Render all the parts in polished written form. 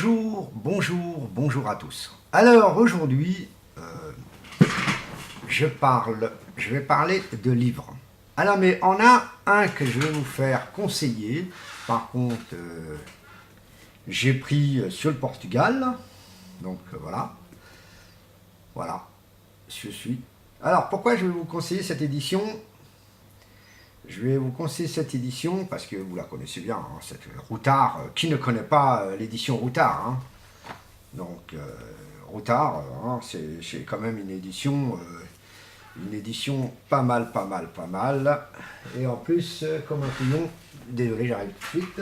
Bonjour, bonjour, bonjour à tous. Alors aujourd'hui, je vais parler de livres. Alors mais on a un que je vais vous faire conseiller. Par contre, j'ai pris sur le Portugal. Donc voilà, je suis. Alors pourquoi je vais vous conseiller cette édition? Je vais vous conseiller cette édition parce que vous la connaissez bien, hein, cette Routard. Qui ne connaît pas l'édition Routard, hein? Donc Routard, hein, c'est quand même une édition pas mal, pas mal, pas mal. Et en plus, comme un couillon, désolé, j'arrive tout de suite.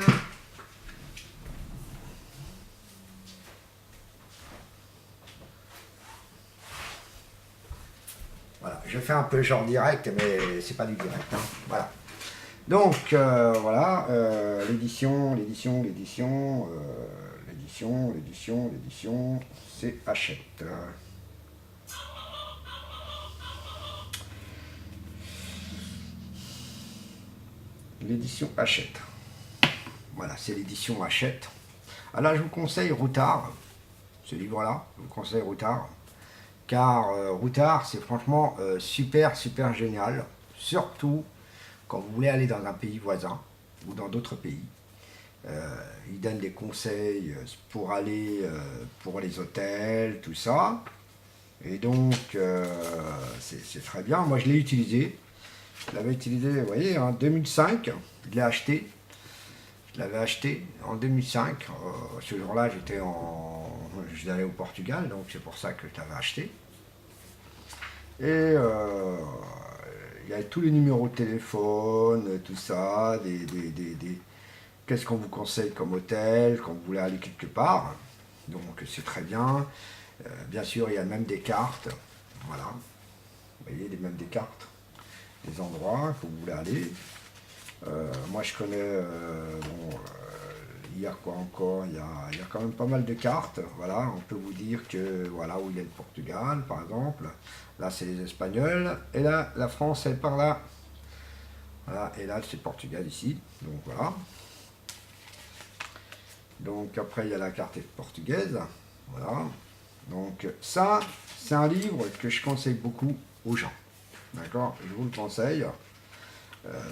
Voilà, je fais un peu genre direct, mais c'est pas du direct, hein. Voilà. Donc voilà, l'édition, c'est Hachette. L'édition Hachette. Voilà, c'est l'édition Hachette. Alors je vous conseille Routard, ce livre-là, je vous conseille Routard, car Routard, c'est franchement super, super génial, surtout quand vous voulez aller dans un pays voisin ou dans d'autres pays. Il donne des conseils pour aller pour les hôtels, tout ça. Et donc, c'est très bien. Moi, je l'ai utilisé. Je l'avais utilisé, vous voyez, en 2005. Je l'ai acheté. Je l'avais acheté en 2005. Ce jour-là, je allé au Portugal, donc c'est pour ça que je l'avais acheté. Et il y a tous les numéros de téléphone, tout ça, qu'est-ce qu'on vous conseille comme hôtel quand vous voulez aller quelque part. Donc c'est très bien. Bien sûr, il y a même des cartes. Voilà. Vous voyez, même des cartes, des endroits que vous voulez aller. Moi, je connais. Il y a quoi encore? Il y a quand même pas mal de cartes. Voilà, on peut vous dire que voilà où il y a le Portugal, par exemple. Là, c'est les Espagnols. Et là, la France, elle est par là. Voilà, et là, c'est le Portugal ici. Donc voilà. Donc après, il y a la carte portugaise. Voilà. Donc ça, c'est un livre que je conseille beaucoup aux gens. D'accord? Je vous le conseille.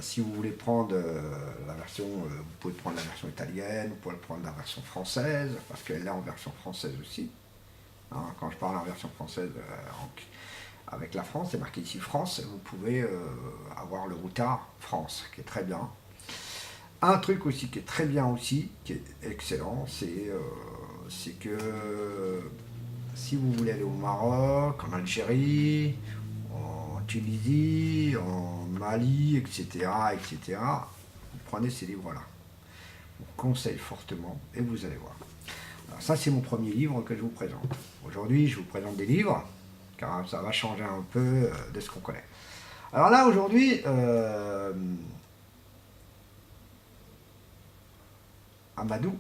Si vous voulez prendre la version, vous pouvez prendre la version italienne, vous pouvez prendre la version française, parce qu'elle est en version française aussi. Hein, quand je parle en version française, avec la France, c'est marqué ici France, vous pouvez avoir le Routard France, qui est très bien. Un truc aussi qui est très bien aussi, qui est excellent, c'est que si vous voulez aller au Maroc, en Algérie, en Tunisie, en Mali, etc., vous prenez ces livres-là. Je vous conseille fortement et vous allez voir. Alors ça, c'est mon premier livre que je vous présente. Aujourd'hui, je vous présente des livres, car ça va changer un peu de ce qu'on connaît. Alors là, aujourd'hui, Amadou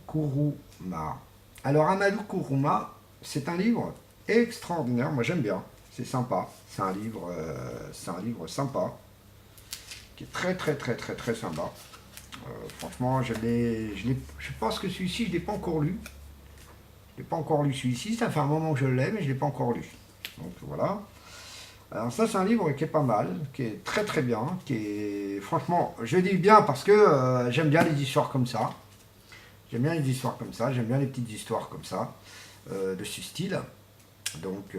Kourouma. Alors Amadou Kourouma, c'est un livre extraordinaire, moi j'aime bien, c'est sympa, c'est un livre sympa, qui est très très très très très sympa. Franchement, je pense que celui-ci, je ne l'ai pas encore lu. Je n'ai pas encore lu celui-ci, ça fait un moment que je l'ai, mais je ne l'ai pas encore lu. Donc voilà. Alors ça, c'est un livre qui est pas mal, qui est très très bien, qui est, franchement, je dis bien parce que j'aime bien les histoires comme ça. J'aime bien les histoires comme ça, j'aime bien les petites histoires comme ça, de ce style. Donc,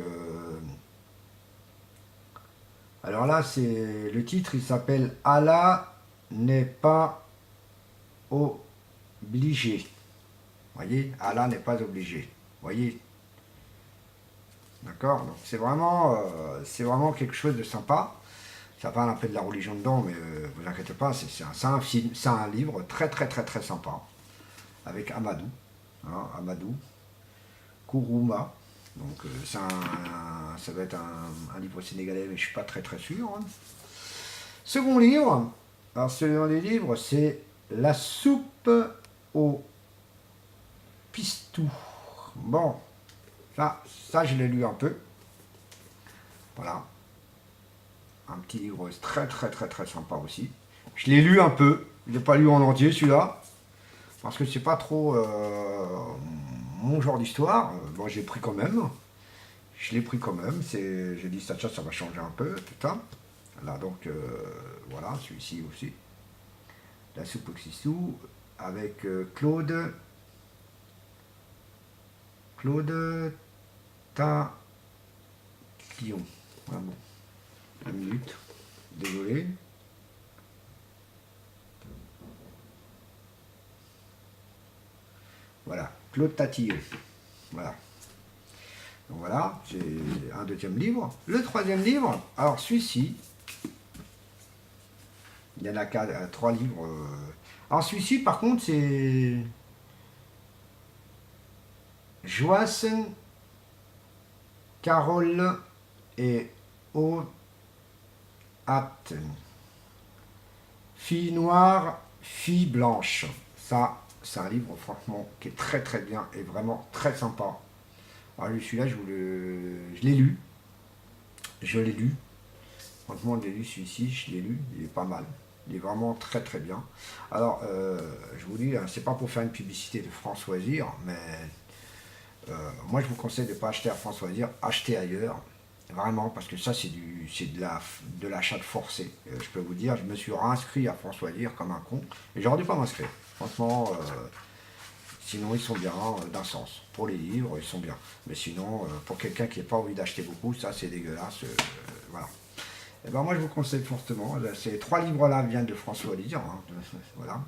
alors là, c'est le titre, il s'appelle Allah n'est pas obligé. Vous voyez, Allah n'est pas obligé. Vous voyez. D'accord. Donc c'est vraiment quelque chose de sympa. Ça parle un peu de la religion dedans, mais vous inquiétez pas, c'est un livre très très très très sympa. Avec Amadou, hein, Amadou Kourouma. Donc ça va être un livre sénégalais, mais je suis pas très très sûr. Hein. Second livre, alors selon les livres, c'est La soupe au pistou. Bon, ça je l'ai lu un peu. Voilà. Un petit livre très très très très sympa aussi. Je l'ai lu un peu, je l'ai pas lu en entier celui-là. parce que c'est pas trop mon genre d'histoire. Bon, j'ai pris quand même. Je l'ai pris quand même. J'ai dit ça va changer un peu, putain. Là donc voilà, celui-ci aussi. La soupe Oxysou avec Claude Talion. Ah bon, une minute. Désolé. Voilà, Claude Tatillon. Voilà. Donc voilà, j'ai un deuxième livre. Le troisième livre, alors celui-ci, il y en a trois livres. Alors celui-ci, par contre, c'est Joyce, Carole et Oat. Fille noire, fille blanche. Ça, c'est un livre, franchement, qui est très très bien et vraiment très sympa. Alors celui-là, je l'ai lu. Je l'ai lu. Franchement, je l'ai lu celui-ci, je l'ai lu. Il est pas mal. Il est vraiment très très bien. Alors, je vous dis, c'est pas pour faire une publicité de France Loisirs, mais moi je vous conseille de ne pas acheter à France Loisirs, acheter ailleurs. Vraiment, parce que ça c'est de l'achat forcé. Je peux vous dire, je me suis réinscrit à France Loisirs comme un con, et j'aurais dû pas m'inscrire. Franchement, sinon ils sont bien d'un sens. Pour les livres, ils sont bien. Mais sinon, pour quelqu'un qui n'a pas envie d'acheter beaucoup, ça c'est dégueulasse. Voilà. Et ben moi je vous conseille fortement. Ces trois livres-là viennent de François Lire. Hein, voilà.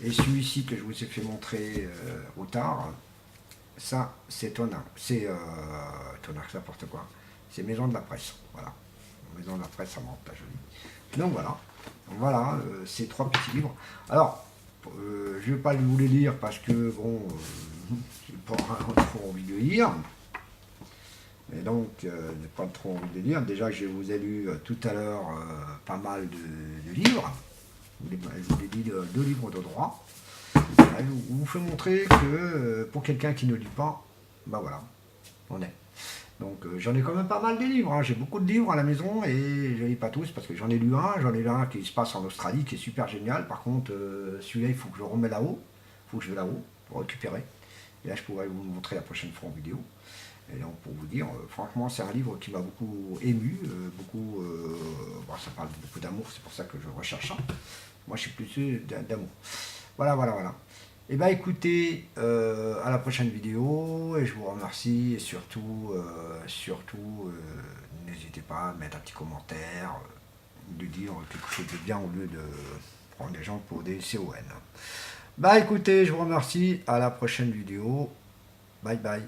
Et celui-ci que je vous ai fait montrer au tard, ça c'est Tonnerre. C'est Tonnerre, c'est n'importe quoi. C'est Maison de la Presse. Voilà. Maison de la Presse, ça me rend pas joli. Donc voilà. Voilà ces trois petits livres. Alors, je ne vais pas vous les lire parce que bon, j'ai pas trop envie de lire. Et donc, j'ai pas trop envie de lire. Déjà, je vous ai lu tout à l'heure pas mal de livres. Je vous ai dit deux livres de droit. Je vous fais montrer que pour quelqu'un qui ne lit pas, ben voilà, on est. Donc j'en ai quand même pas mal de livres. Hein. J'ai beaucoup de livres à la maison et je ne lis pas tous parce que j'en ai lu un. J'en ai lu un qui se passe en Australie qui est super génial. Par contre, celui-là, il faut que je le remette là-haut. Il faut que je vais là-haut pour récupérer. Et là, je pourrais vous le montrer la prochaine fois en vidéo. Et donc, pour vous dire, franchement, c'est un livre qui m'a beaucoup ému, bon, ça parle beaucoup d'amour, c'est pour ça que je recherche ça. Moi, je suis plus d'amour. Voilà, voilà, voilà. Et bien, écoutez, à la prochaine vidéo, et je vous remercie, et surtout, n'hésitez pas à mettre un petit commentaire, de dire quelque chose de bien au lieu de prendre les gens pour des CON. Bah, écoutez, je vous remercie, à la prochaine vidéo. Bye bye.